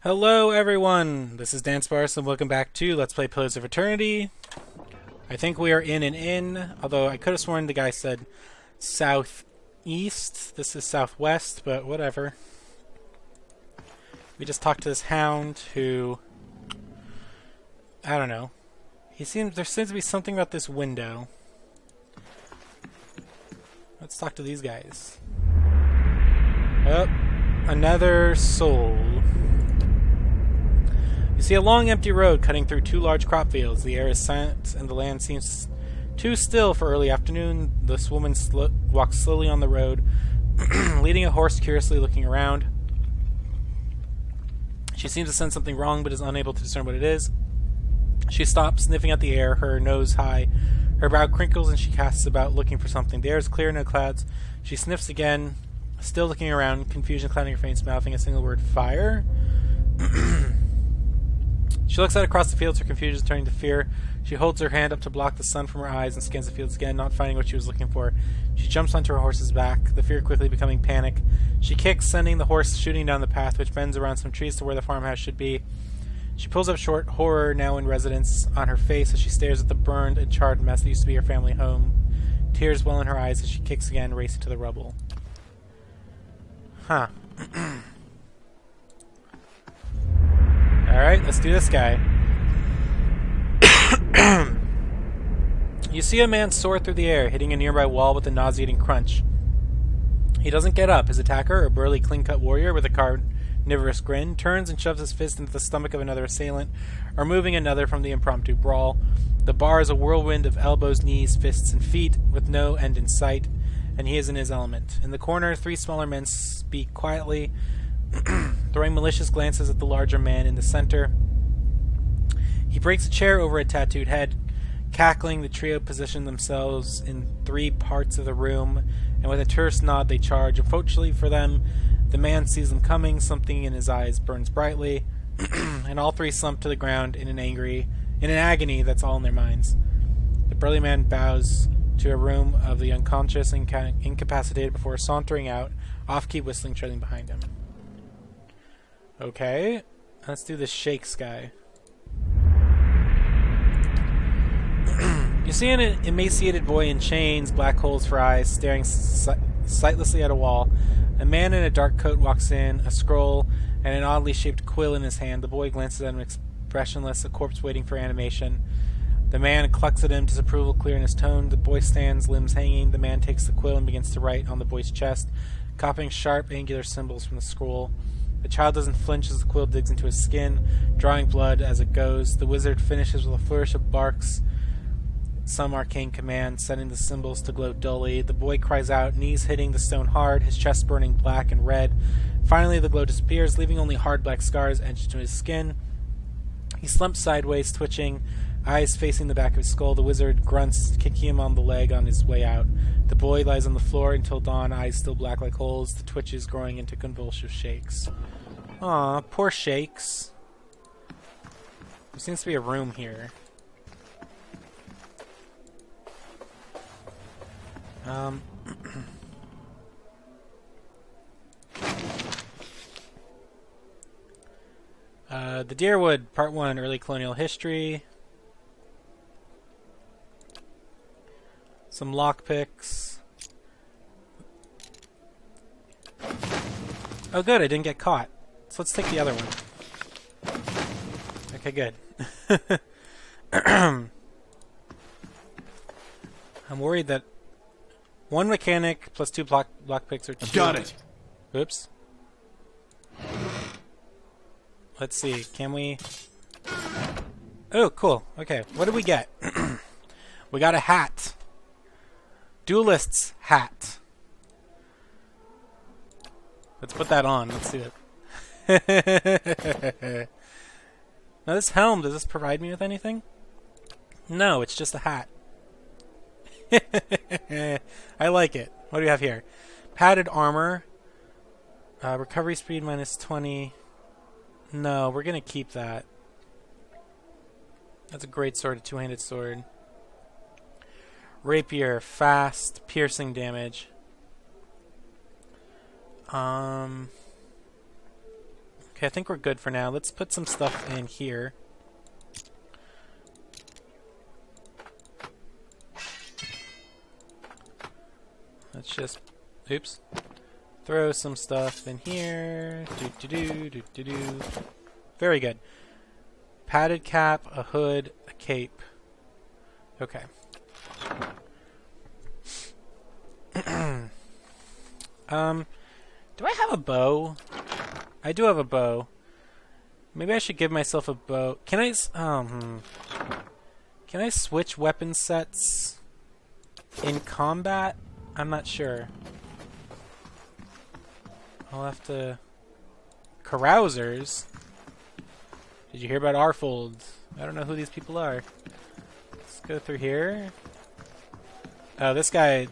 Hello everyone, this is Dansparce and welcome back to Let's Play Pillars of Eternity. I think we are in an inn, although I could have sworn the guy said southeast. This is southwest, but whatever. We just talked to this hound who, I don't know. There seems to be something about this window. Let's talk to these guys. Oh, another soul. You see a long empty road cutting through two large crop fields. The air is silent and the land seems too still for early afternoon. This woman walks slowly on the road, leading a horse, curiously looking around. She seems to sense something wrong but is unable to discern what it is. She stops, sniffing at the air, her nose high. Her brow crinkles and she casts about looking for something. The air is clear, no clouds. She sniffs again, still looking around, confusion clouding her face, mouthing a single word, fire. She looks out across the fields, her confusion turning to fear. She holds her hand up to block the sun from her eyes and scans the fields again, not finding what she was looking for. She jumps onto her horse's back, the fear quickly becoming panic. She kicks, sending the horse shooting down the path, which bends around some trees to where the farmhouse should be. She pulls up short, horror now in residence on her face as she stares at the burned and charred mess that used to be her family home. Tears well in her eyes as she kicks again, racing to the rubble. Huh. Alright, let's do this guy. You see a man soar through the air, hitting a nearby wall with a nauseating crunch. He doesn't get up. His attacker, a burly, clean-cut warrior with a carnivorous grin, turns and shoves his fist into the stomach of another assailant, removing another from the impromptu brawl. The bar is a whirlwind of elbows, knees, fists, and feet, with no end in sight, and he is in his element. In the corner, three smaller men speak quietly, throwing malicious glances at the larger man in the center. He breaks a chair over a tattooed head. Cackling, the trio position themselves in three parts of the room, and with a terse nod they charge. Unfortunately for them, the man sees them coming, something in his eyes burns brightly, and all three slump to the ground in an agony that's all in their minds. The burly man bows to a room of the unconscious and incapacitated before sauntering out, off-key whistling trailing behind him. Okay, let's do this shakes guy. You see an emaciated boy in chains, black holes for eyes, staring sightlessly at a wall. A man in a dark coat walks in, a scroll and an oddly shaped quill in his hand. The boy glances at him expressionless, a corpse waiting for animation. The man clucks at him, disapproval clear in his tone. The boy stands, limbs hanging. The man takes the quill and begins to write on the boy's chest, copying sharp, angular symbols from the scroll. The child doesn't flinch as the quill digs into his skin, drawing blood as it goes. The wizard finishes with a flourish of barks, some arcane command, setting the symbols to glow dully. The boy cries out, knees hitting the stone hard, his chest burning black and red. Finally, the glow disappears, leaving only hard black scars etched into his skin. He slumps sideways, twitching, eyes facing the back of his skull. The wizard grunts, kicking him on the leg on his way out. The boy lies on the floor until dawn, eyes still black like holes, the twitches growing into convulsive shakes. Aw, poor Shakes. There seems to be a room here. The Deerwood, Part 1, Early Colonial History. Some lockpicks. Oh good, I didn't get caught. So let's take the other one. Okay, good. I'm worried that one mechanic plus two lockpicks are too... I've got it! Oops. Let's see, can we... Oh, cool. Okay, what did we get? We got a hat. Duelist's hat. Let's put that on. Let's see it. Now this helm, does this provide me with anything? No, it's just a hat. I like it. What do we have here? Padded armor. Recovery speed minus 20. No, we're going to keep that. That's a great sword, a two-handed sword. Rapier, fast, piercing damage. Okay, I think we're good for now. Let's put some stuff in here. Let's just, oops, throw some stuff in here. Do. Very good. Padded cap, a hood, a cape. Okay. Do I have a bow? I do have a bow. Maybe I should give myself a bow. Can I? Can I switch weapon sets in combat? I'm not sure. I'll have to. Carousers. Did you hear about Arfold? I don't know who these people are. Let's go through here. Oh, this guy.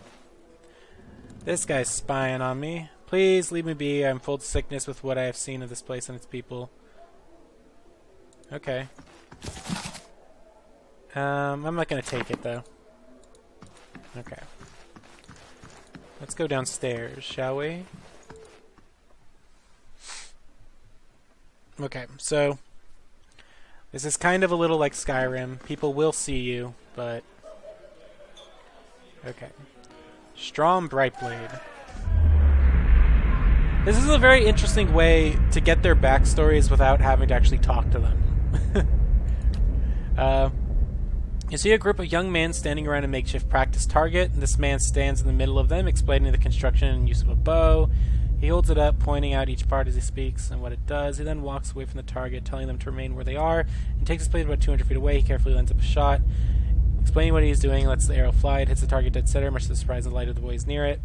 This guy's spying on me. Please leave me be. I'm full of sickness with what I have seen of this place and its people. Okay. I'm not gonna take it though. Okay. Let's go downstairs, shall we? Okay, so this is kind of a little like Skyrim. People will see you, but okay. Strom Brightblade. This is a very interesting way to get their backstories without having to actually talk to them. You see a group of young men standing around a makeshift practice target. This man stands in the middle of them, explaining the construction and use of a bow. He holds it up, pointing out each part as he speaks and what it does. He then walks away from the target, telling them to remain where they are, and takes his place about 200 feet away. He carefully lines up a shot. Explaining what he's doing, lets the arrow fly. It hits the target dead center, much to the surprise and delight of the boys near it.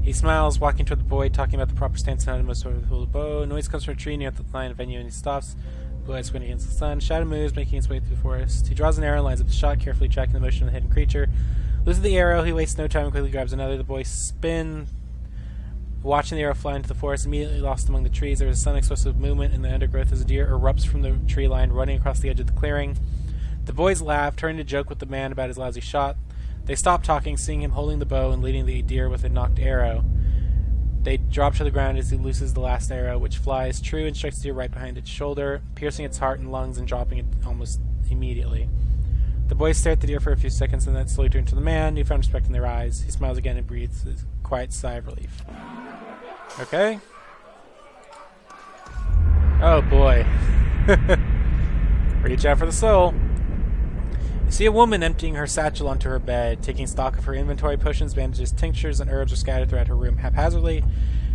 He smiles, walking toward the boy, talking about the proper stance and how to most sort of hold the bow. Noise comes from a tree near the line of venue, and he stops. The boy is squinting against the sun. Shadow moves, making its way through the forest. He draws an arrow and lines up the shot, carefully tracking the motion of the hidden creature. Loses the arrow, he wastes no time and quickly grabs another. The boy spins, watching the arrow fly into the forest, immediately lost among the trees. There is a sudden explosive movement in the undergrowth as a deer erupts from the tree line, running across the edge of the clearing. The boys laugh, turning to joke with the man about his lousy shot. They stop talking, seeing him holding the bow and leading the deer with a knocked arrow. They drop to the ground as he looses the last arrow, which flies true and strikes the deer right behind its shoulder, piercing its heart and lungs and dropping it almost immediately. The boys stare at the deer for a few seconds and then slowly turn to the man, newfound respect in their eyes. He smiles again and breathes a quiet sigh of relief. Okay. Oh boy. Reach out for the soul. You see a woman emptying her satchel onto her bed, taking stock of her inventory. Potions, bandages, tinctures, and herbs are scattered throughout her room haphazardly.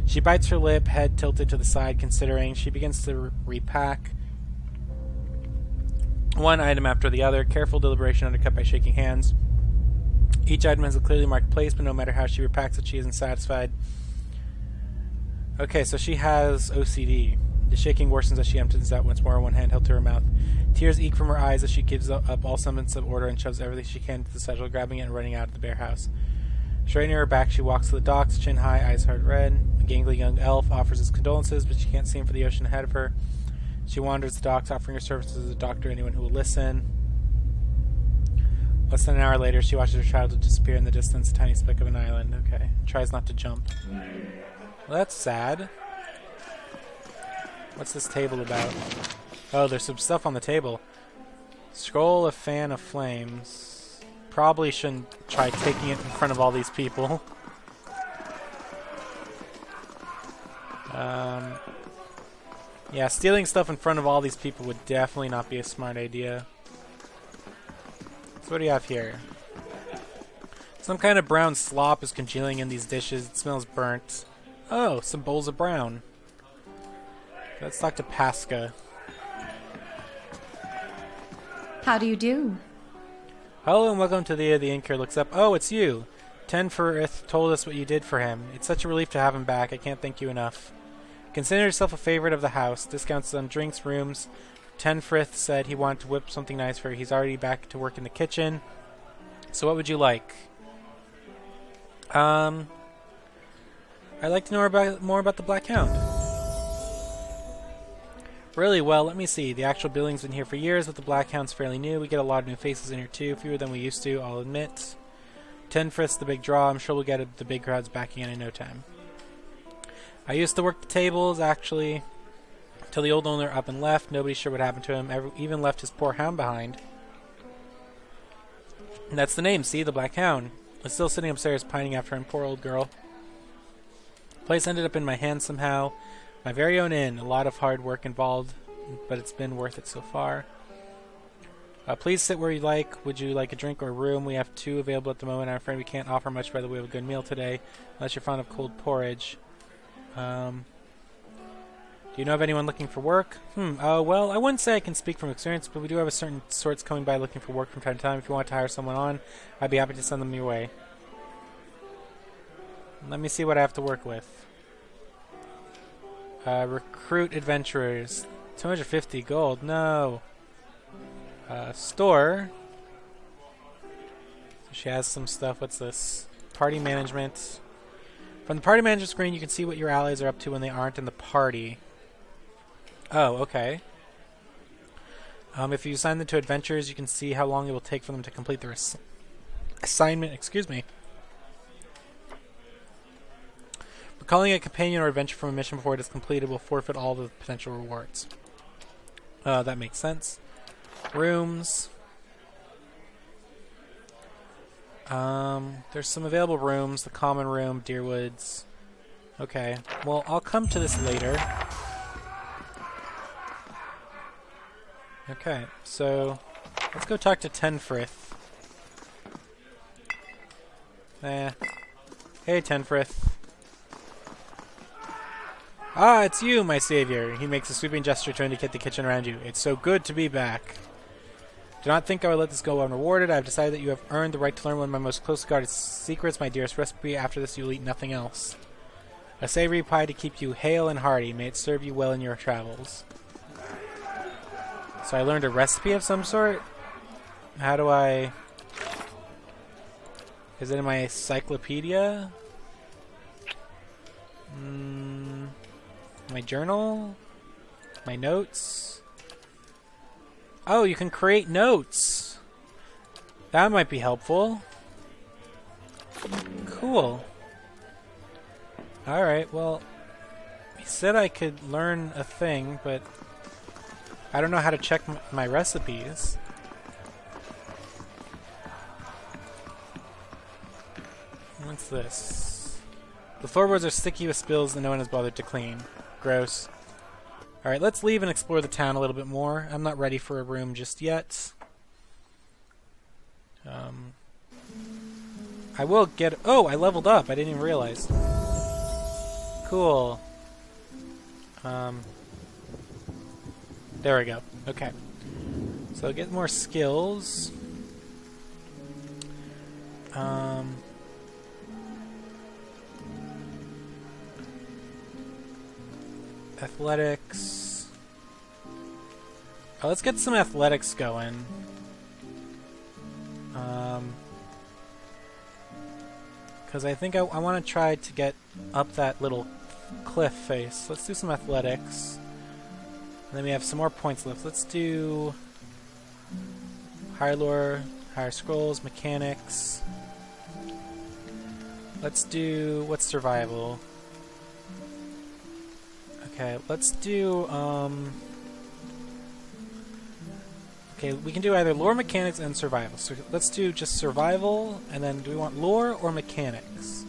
She bites her lip, head tilted to the side, considering. She begins to repack one item after the other, careful deliberation undercut by shaking hands. Each item has a clearly marked place, but no matter how she repacks it, she isn't satisfied. Okay, so she has OCD. The shaking worsens as she empties out once more, one hand held to her mouth. Tears eke from her eyes as she gives up all semblance of order and shoves everything she can into the satchel, grabbing it and running out of the bare house. Straightening her back, she walks to the docks, chin high, eyes hard red. A gangly young elf offers his condolences, but she can't see him for the ocean ahead of her. She wanders the docks, offering her services as a doctor to anyone who will listen. Less than an hour later, she watches her child disappear in the distance, a tiny speck of an island. Okay. Tries not to jump. Well, that's sad. What's this table about? Oh, there's some stuff on the table. Scroll of Fan of Flames. Probably shouldn't try taking it in front of all these people. Yeah, stealing stuff in front of all these people would definitely not be a smart idea. So what do you have here? Some kind of brown slop is congealing in these dishes. It smells burnt. Oh, some bowls of brown. Let's talk to Pasca. How do you do? Hello and welcome to the innkeeper looks up. Oh, it's you. Tenfrith told us what you did for him. It's such a relief to have him back. I can't thank you enough. Consider yourself a favorite of the house. Discounts on drinks, rooms. Tenfrith said he wanted to whip something nice for you. He's already back to work in the kitchen. So what would you like? I'd like to know more about the Black Hound. Really? Well, let me see. The actual building's been here for years, but the Black Hound's fairly new. We get a lot of new faces in here too, fewer than we used to, I'll admit. Tenfrith's the big draw. I'm sure we'll get the big crowds backing in no time. I used to work the tables, actually, till the old owner up and left. Nobody's sure what happened to him. Even left his poor hound behind. And that's the name, see? The Black Hound. It's still sitting upstairs pining after him, poor old girl. The place ended up in my hands somehow. My very own inn. A lot of hard work involved, but it's been worth it so far. Please sit where you like. Would you like a drink or a room? We have 2 available at the moment. I'm afraid we can't offer much by the way of a good meal today, unless you're fond of cold porridge. Do you know of anyone looking for work? Well, I wouldn't say I can speak from experience, but we do have a certain sorts coming by looking for work from time to time. If you want to hire someone on, I'd be happy to send them your way. Let me see what I have to work with. Recruit adventurers. 250 gold. No. Store. So she has some stuff. What's this? Party management. From the party manager screen, you can see what your allies are up to when they aren't in the party. Oh, okay. If you assign them to adventures, you can see how long it will take for them to complete their assignment. Excuse me. Recalling a companion or adventure from a mission before it is completed will forfeit all the potential rewards. That makes sense. Rooms. There's some available rooms. The common room, Deerwoods. Okay. Well, I'll come to this later. Okay, so let's go talk to Tenfrith. Hey, Tenfrith. Ah, it's you, my savior. He makes a sweeping gesture to indicate the kitchen around you. It's so good to be back. Do not think I will let this go unrewarded. I have decided that you have earned the right to learn one of my most closely guarded secrets, my dearest recipe. After this, you will eat nothing else. A savory pie to keep you hale and hearty. May it serve you well in your travels. So I learned a recipe of some sort? How do I... Is it in my encyclopedia? My journal? My notes? Oh, you can create notes! That might be helpful. Cool. Alright, well... He said I could learn a thing, but... I don't know how to check my recipes. What's this? The floorboards are sticky with spills that no one has bothered to clean. Gross. Alright, let's leave and explore the town a little bit more. I'm not ready for a room just yet. I will get... Oh, I leveled up. I didn't even realize. Cool. There we go. Okay. So get more skills. Athletics. Oh, let's get some athletics going. Because I think I want to try to get up that little cliff face. Let's do some athletics. And then we have some more points left. Let's do higher lore, higher scrolls, mechanics. Let's do... What's survival? Okay, let's do... Okay, we can do either lore, mechanics, and survival. So let's do just survival, and then do we want lore or mechanics?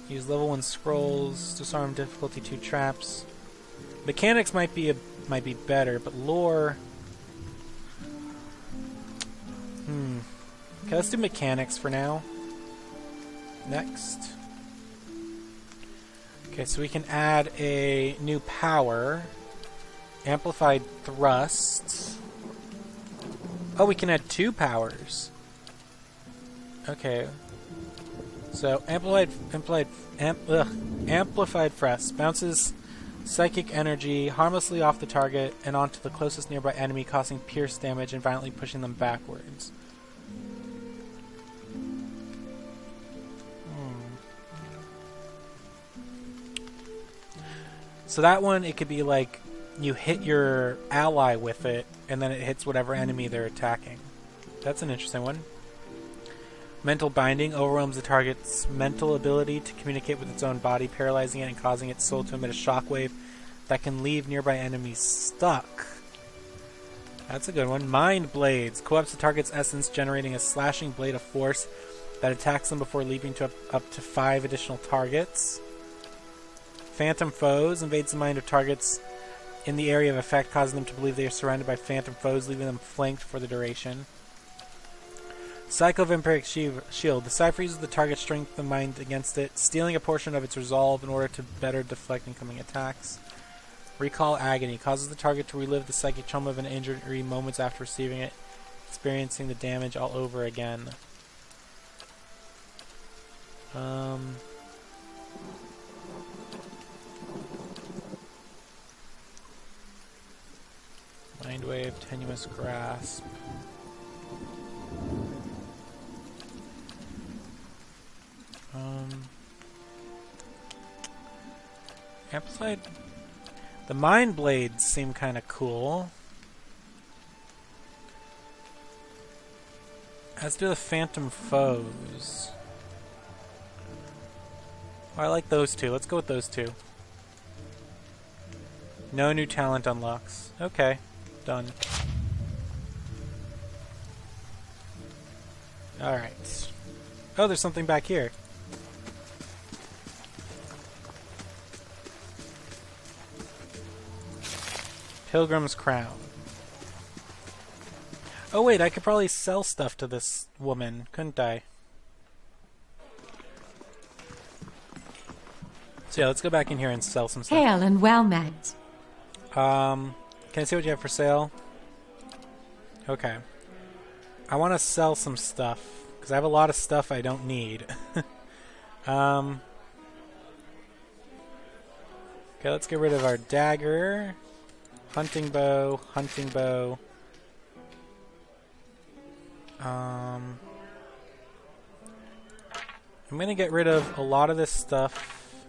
Use level 1 scrolls, disarm difficulty 2 traps. Mechanics might be better, but lore... Okay, let's do mechanics for now. Next. Okay, so we can add a new power. Amplified thrust. Oh, we can add 2 powers. Okay. So amplified thrust bounces psychic energy harmlessly off the target and onto the closest nearby enemy, causing pierce damage and violently pushing them backwards. So that one, it could be like you hit your ally with it, and then it hits whatever enemy they're attacking. That's an interesting one. Mental binding overwhelms the target's mental ability to communicate with its own body, paralyzing it and causing its soul to emit a shockwave that can leave nearby enemies stuck. That's a good one. Mind blades co-opts the target's essence, generating a slashing blade of force that attacks them before leaping to up to 5 additional targets. Phantom foes invades the mind of targets in the area of effect, causing them to believe they are surrounded by phantom foes, leaving them flanked for the duration. Psycho-vampiric shield. The Cypher uses the target's strength of mind against it, stealing a portion of its resolve in order to better deflect incoming attacks. Recall agony. Causes the target to relive the psychic trauma of an injury moments after receiving it, experiencing the damage all over again. Mind wave, tenuous grasp. Amplified. The mind blades seem kind of cool. As do the phantom foes. Oh, I like those two. Let's go with those two. No new talent unlocks. Okay, done. Alright. Oh, there's something back here. Pilgrim's Crown. Oh wait, I could probably sell stuff to this woman, couldn't I? So yeah, let's go back in here and sell some stuff. Hail and well met. Can I see what you have for sale? Okay. I want to sell some stuff, because I have a lot of stuff I don't need. Okay, let's get rid of our dagger. Hunting bow, hunting bow. I'm gonna get rid of a lot of this stuff.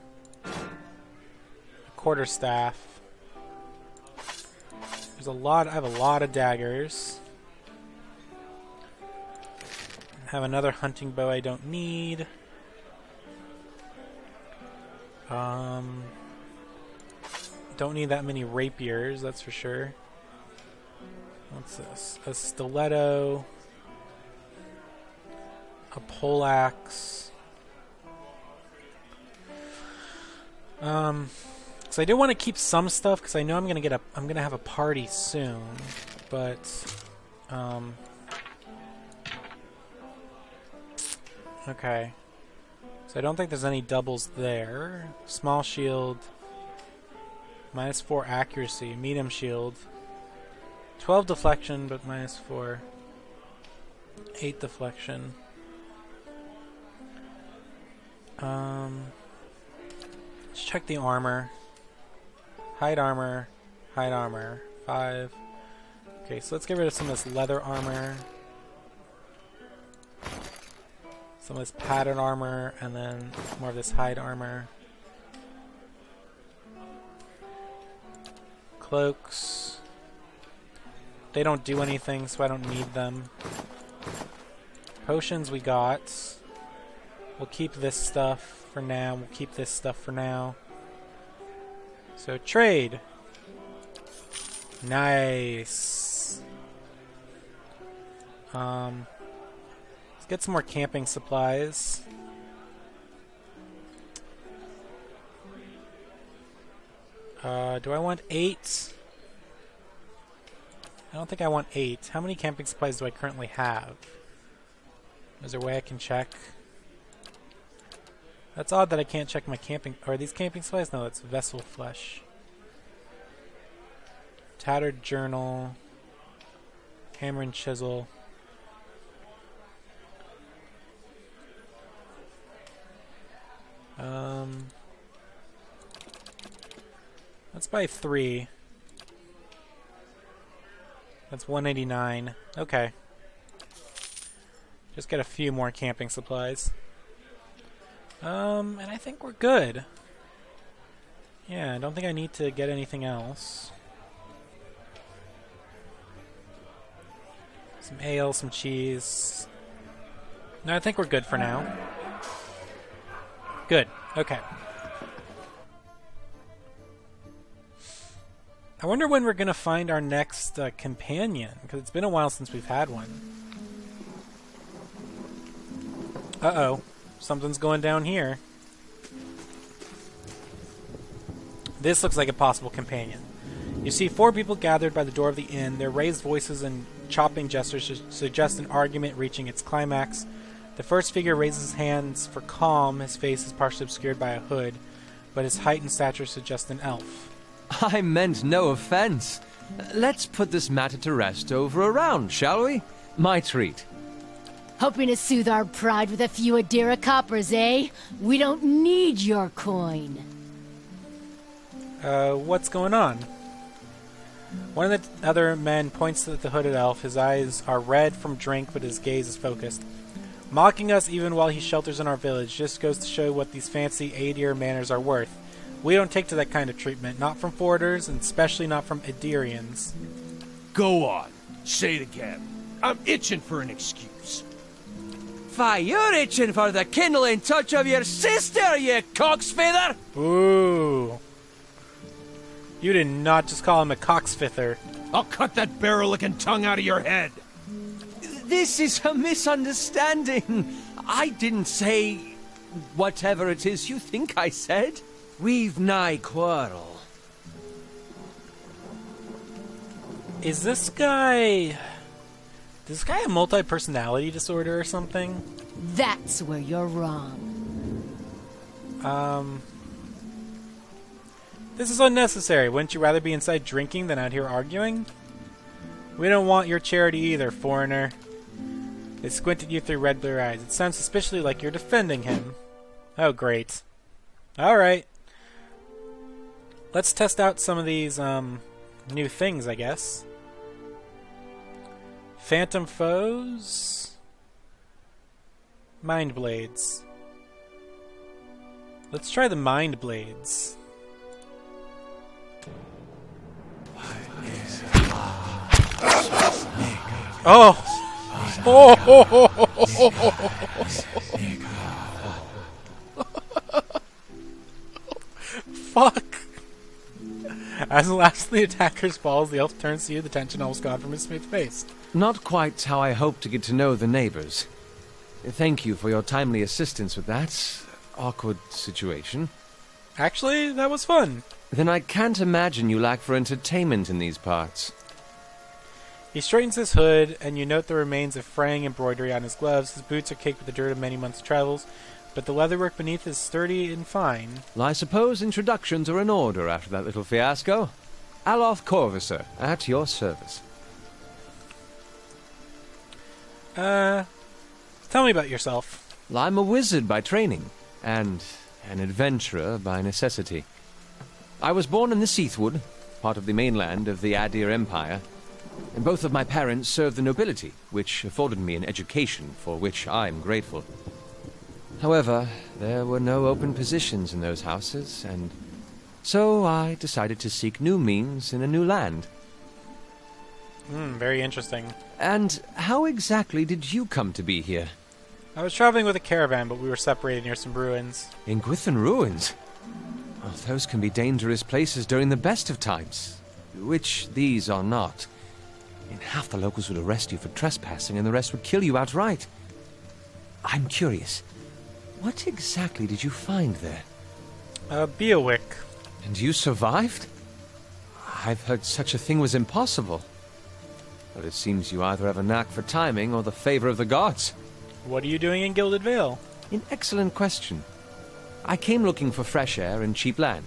Quarterstaff. There's a lot. I have a lot of daggers. Have another hunting bow I don't need. Don't need that many rapiers, that's for sure. What's this? A stiletto. A poleaxe. So I do want to keep some stuff because I know I'm gonna have a party soon, but okay. So I don't think there's any doubles there. Small shield. -4 accuracy. Medium shield. 12 deflection, but -4. 8 deflection. Let's check the armor. Hide armor. Hide armor. 5. Okay, so let's get rid of some of this leather armor. Some of this pattern armor, and then more of this hide armor. Cloaks. They don't do anything, so I don't need them. Potions we got. We'll keep this stuff for now. We'll keep this stuff for now. So trade. Nice. Let's get some more camping supplies. Do I want 8? I don't think I want 8. How many camping supplies do I currently have? Is there a way I can check? That's odd that I can't check my camping... Are these camping supplies? No, it's vessel flesh. Tattered journal. Hammer and chisel. Let's buy 3. That's 189. Okay. Just get a few more camping supplies. And I think we're good. Yeah, I don't think I need to get anything else. Some ale, some cheese. No, I think we're good for now. Good. Okay. I wonder when we're going to find our next companion, because it's been a while since we've had one. Uh-oh. Something's going down here. This looks like a possible companion. You see 4 people gathered by the door of the inn. Their raised voices and chopping gestures suggest an argument reaching its climax. The first figure raises his hands for calm. His face is partially obscured by a hood, but his height and stature suggest an elf. I meant no offense. Let's put this matter to rest over a round, shall we? My treat. Hoping to soothe our pride with a few Adira coppers, eh? We don't need your coin. What's going on? One of the other men points at the hooded elf. His eyes are red from drink, but his gaze is focused. Mocking us even while he shelters in our village just goes to show what these fancy Aedir manners are worth. We don't take to that kind of treatment, not from foreigners, and especially not from Aedirians. Go on. Say it again. I'm itching for an excuse. Fie, you're itching for the kindling touch of your sister, you cocksfeather! Ooh. You did not just call him a cocksfither. I'll cut that barrel-licking tongue out of your head. This is a misunderstanding. I didn't say whatever it is you think I said. We've nigh quarrel. Is this guy... Does this guy have multi-personality disorder or something? That's where you're wrong. This is unnecessary. Wouldn't you rather be inside drinking than out here arguing? We don't want your charity either, foreigner. They squint at you through red blue eyes. It sounds suspiciously like you're defending him. Oh, great. Alright. Let's test out some of these, new things, I guess. Phantom Foes. Mind Blades. Let's try the Mind Blades. Oh! Fuck! As the last of the attackers falls, the elf turns to you, the tension almost gone from his smooth face. Not quite how I hoped to get to know the neighbors. Thank you for your timely assistance with that awkward situation. Actually, that was fun. Then I can't imagine you lack for entertainment in these parts. He straightens his hood, and you note the remains of fraying embroidery on his gloves. His boots are caked with the dirt of many months' travels, but the leatherwork beneath is sturdy and fine. Well, I suppose introductions are in order after that little fiasco. Aloth Corvisor, at your service. Tell me about yourself. Well, I'm a wizard by training, and an adventurer by necessity. I was born in the Seathwood, part of the mainland of the Aedir Empire, and both of my parents served the nobility, which afforded me an education for which I'm grateful. However, there were no open positions in those houses, and so I decided to seek new means in a new land. Very interesting. And how exactly did you come to be here? I was traveling with a caravan, but we were separated near some ruins. In Gwithan Ruins? Oh, those can be dangerous places during the best of times, which these are not. And half the locals would arrest you for trespassing, and the rest would kill you outright. I'm curious, what exactly did you find there? Beowick. And you survived? I've heard such a thing was impossible. But it seems you either have a knack for timing or the favor of the gods. What are you doing in Gilded Vale? An excellent question. I came looking for fresh air and cheap land.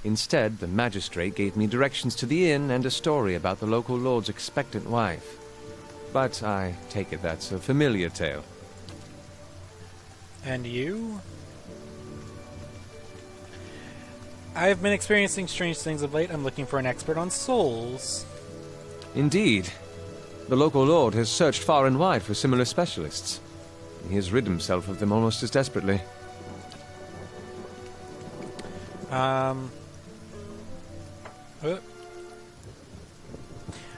Instead, the magistrate gave me directions to the inn and a story about the local lord's expectant wife. But I take it that's a familiar tale. And you? I've been experiencing strange things of late. I'm looking for an expert on souls. Indeed. The local lord has searched far and wide for similar specialists. He has rid himself of them almost as desperately. I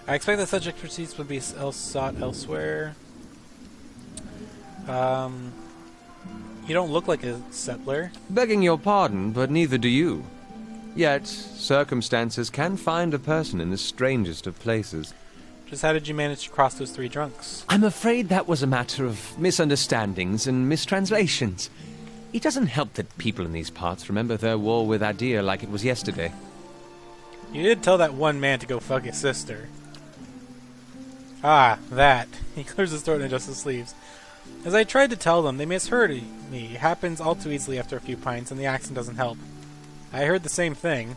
expect that such expertise would be sought elsewhere. You don't look like a settler. Begging your pardon, but neither do you. Yet, circumstances can find a person in the strangest of places. Just how did you manage to cross those 3 drunks? I'm afraid that was a matter of misunderstandings and mistranslations. It doesn't help that people in these parts remember their war with Adir like it was yesterday. You did tell that one man to go fuck his sister. Ah, that. He clears his throat and adjusts his sleeves. As I tried to tell them, they misheard me. It happens all too easily after a few pints, and the accent doesn't help. I heard the same thing.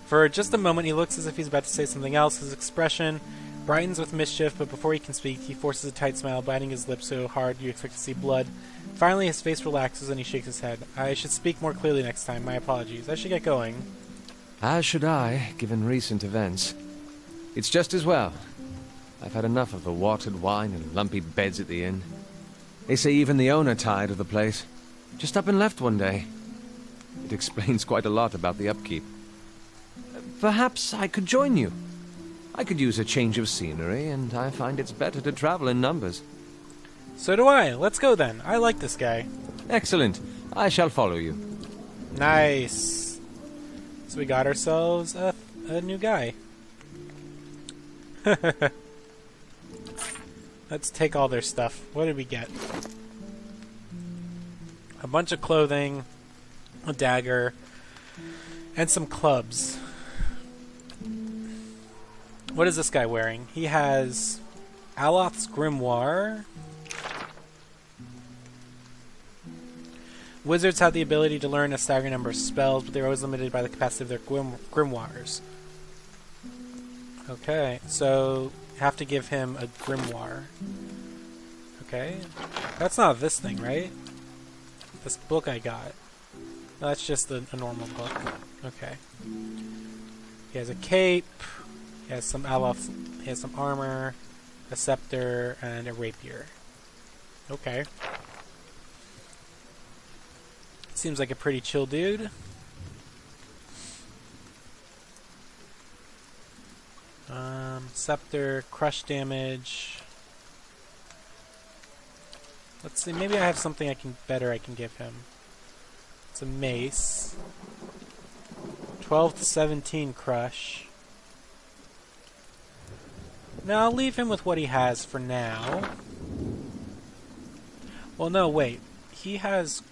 For just a moment, he looks as if he's about to say something else. His expression brightens with mischief, but before he can speak, he forces a tight smile, biting his lips so hard you expect to see blood. Finally, his face relaxes and he shakes his head. I should speak more clearly next time. My apologies. I should get going. As should I, given recent events. It's just as well. I've had enough of the watered wine and lumpy beds at the inn. They say even the owner tired of the place. Just up and left one day. It explains quite a lot about the upkeep. Perhaps I could join you. I could use a change of scenery, and I find it's better to travel in numbers. So do I. Let's go then. I like this guy. Excellent. I shall follow you. Nice. So we got ourselves a new guy. Let's take all their stuff. What did we get? A bunch of clothing, a dagger, and some clubs. What is this guy wearing? He has Aloth's Grimoire. Wizards have the ability to learn a staggering number of spells, but they're always limited by the capacity of their grimoires. Okay, so have to give him a grimoire. Okay, that's not this thing, right? This book I got. No, that's just a normal book. Okay. He has a cape. He has some Aloth. He has some armor, a scepter, and a rapier. Okay. Seems like a pretty chill dude. Scepter, crush damage. Let's see, maybe I have something I can give him. It's a mace. 12 to 17 crush. Now I'll leave him with what he has for now. Well, no, wait. He has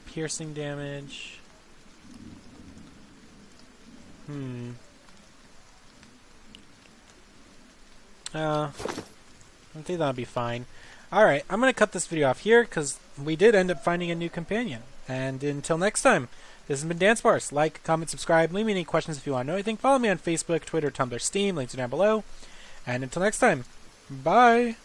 piercing damage. I think that'll be fine. Alright, I'm going to cut this video off here because we did end up finding a new companion. And until next time, this has been Dansparce. Like, comment, subscribe, leave me any questions if you want to know anything. Follow me on Facebook, Twitter, Tumblr, Steam, links are down below. And until next time, bye!